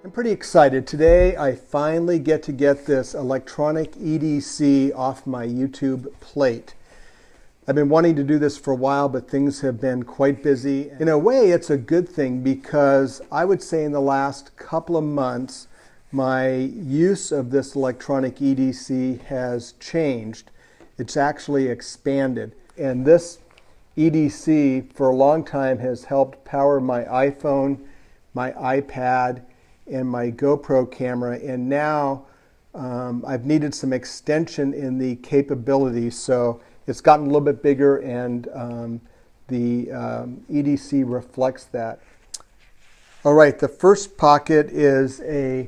I'm pretty excited. Today I finally get this electronic EDC off my YouTube plate. I've been wanting to do this for a while, but things have been quite busy. In a way, it's a good thing because I would say in the last couple of months, my use of this electronic EDC has changed. It's actually expanded. And this EDC for a long time has helped power my iPhone, my iPad, and my GoPro camera, and now I've needed some extension in the capability, so it's gotten a little bit bigger, and the EDC reflects that. All right, the first pocket is a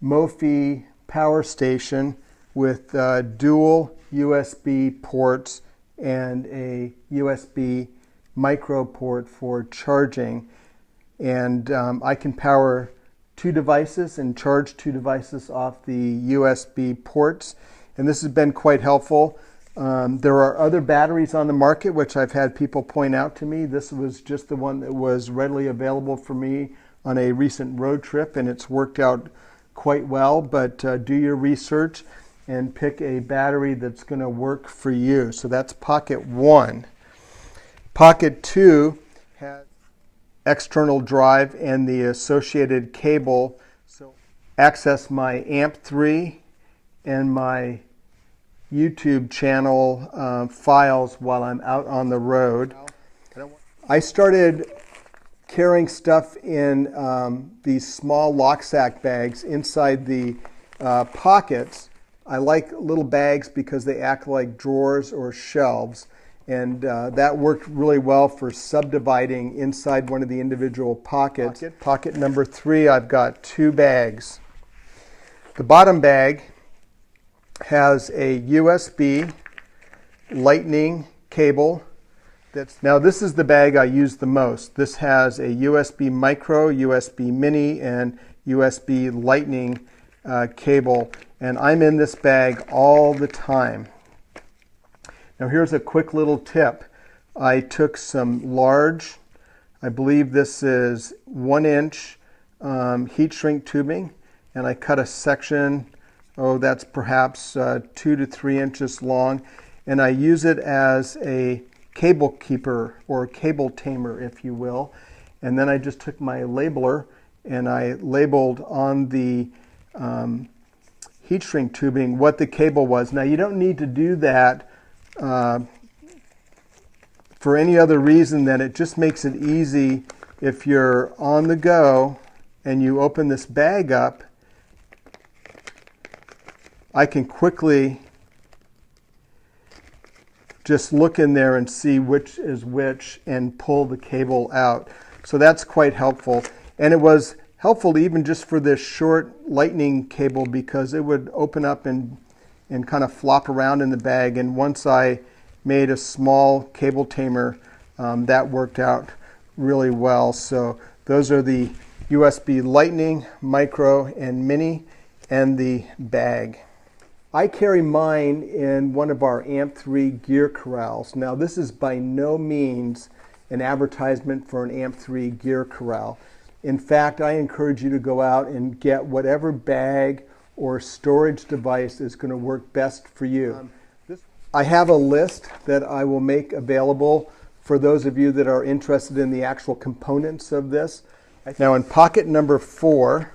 Mophie power station with dual USB ports and a USB micro port for charging, and I can power 2 devices and charge 2 devices off the USB ports, and this has been quite helpful. There are other batteries on the market which I've had people point out to me. This was just the one that was readily available for me on a recent road trip, and it's worked out quite well, but do your research and pick a battery that's going to work for you. So that's pocket 1. Pocket 2 has external drive and the associated cable, so access my AMP3 and my YouTube channel files while I'm out on the road. I started carrying stuff in these small lock sack bags inside the pockets. I like little bags because they act like drawers or shelves, and that worked really well for subdividing inside one of the individual pockets. Pocket number 3, I've got 2 bags. The bottom bag has a USB lightning cable. Now this is the bag I use the most. This has a USB micro, USB mini, and USB lightning cable, and I'm in this bag all the time. Now here's a quick little tip. I took some large, I believe this is 1-inch heat shrink tubing, and I cut a section, that's perhaps 2 to 3 inches long, and I use it as a cable keeper or cable tamer, if you will. And then I just took my labeler and I labeled on the heat shrink tubing what the cable was. Now you don't need to do that for any other reason than it just makes it easy if you're on the go and you open this bag up. I can quickly just look in there and see which is which and pull the cable out. So that's quite helpful. And it was helpful even just for this short lightning cable because it would open up and kind of flop around in the bag. And once I made a small cable tamer, that worked out really well. So those are the USB lightning, micro, and mini, and the bag. I carry mine in one of our AMP3 gear corrals. Now this is by no means an advertisement for an AMP3 gear corral. In fact, I encourage you to go out and get whatever bag or storage device is going to work best for you. I have a list that I will make available for those of you that are interested in the actual components of this. Now in pocket number 4,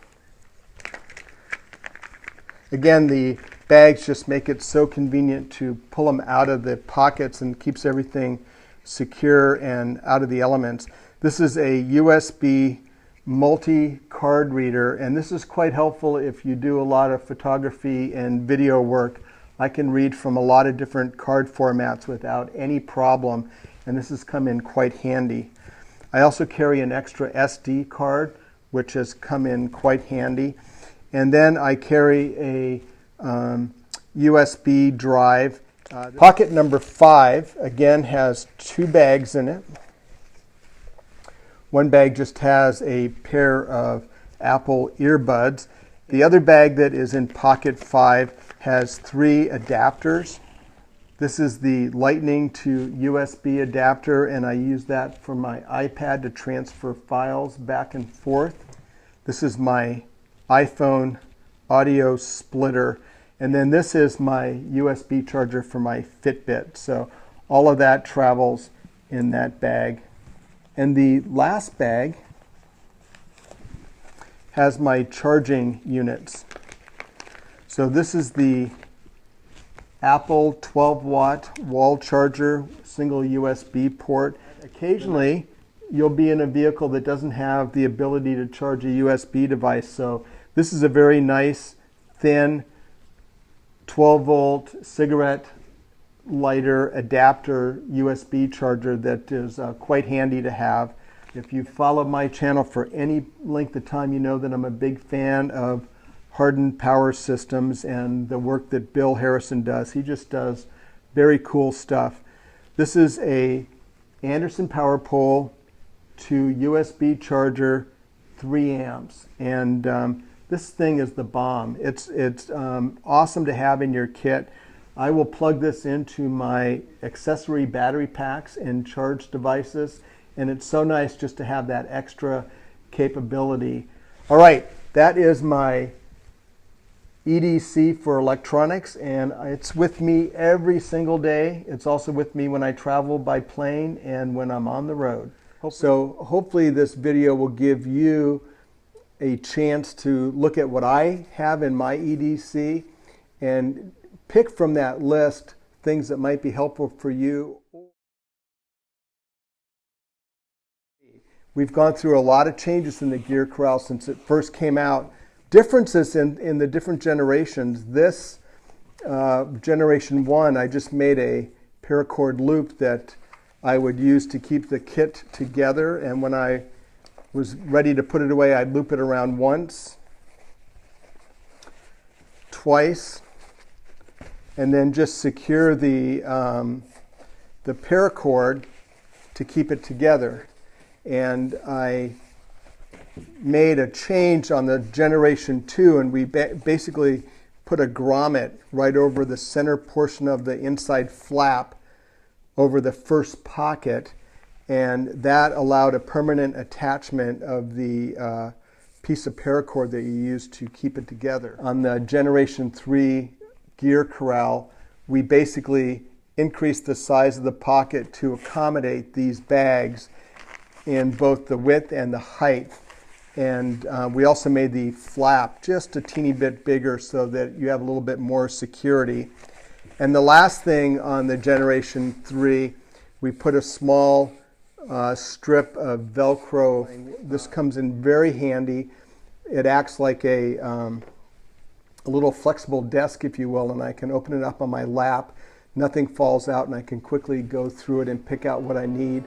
again, the bags just make it so convenient to pull them out of the pockets and keeps everything secure and out of the elements. This is a USB multi-card reader, and this is quite helpful if you do a lot of photography and video work. I can read from a lot of different card formats without any problem, and this has come in quite handy. I also carry an extra SD card, which has come in quite handy. And then I carry a USB drive. Pocket number 5, again, has 2 bags in it. One bag just has a pair of Apple earbuds. The other bag that is in pocket 5 has 3 adapters. This is the Lightning to USB adapter, and I use that for my iPad to transfer files back and forth. This is my iPhone audio splitter. And then this is my USB charger for my Fitbit. So all of that travels in that bag. And the last bag has my charging units. So this is the Apple 12-watt wall charger, single USB port. Occasionally, you'll be in a vehicle that doesn't have the ability to charge a USB device. So this is a very nice, thin, 12-volt cigarette lighter adapter USB charger that is quite handy to have. If you follow my channel for any length of time, you know that I'm a big fan of hardened power systems and the work that Bill Harrison does. He just does very cool stuff. This is a Anderson power pole to USB charger, 3 amps. And this thing is the bomb. It's awesome to have in your kit. I will plug this into my accessory battery packs and charge devices, and it's so nice just to have that extra capability. All right, that is my EDC for electronics, and it's with me every single day. It's also with me when I travel by plane and when I'm on the road. So hopefully this video will give you a chance to look at what I have in my EDC and pick from that list things that might be helpful for you. We've gone through a lot of changes in the gear corral since it first came out. Differences in the different generations. This generation 1, I just made a paracord loop that I would use to keep the kit together, and when I was ready to put it away, I'd loop it around once, twice, and then just secure the paracord to keep it together. And I made a change on the generation 2, and we basically put a grommet right over the center portion of the inside flap over the first pocket, and that allowed a permanent attachment of the piece of paracord that you use to keep it together. On the generation 3 gear corral, we basically increased the size of the pocket to accommodate these bags in both the width and the height. And we also made the flap just a teeny bit bigger so that you have a little bit more security. And the last thing on the generation 3, we put a small strip of Velcro. This comes in very handy. It acts like a little flexible desk, if you will, and I can open it up on my lap. Nothing falls out, and I can quickly go through it and pick out what I need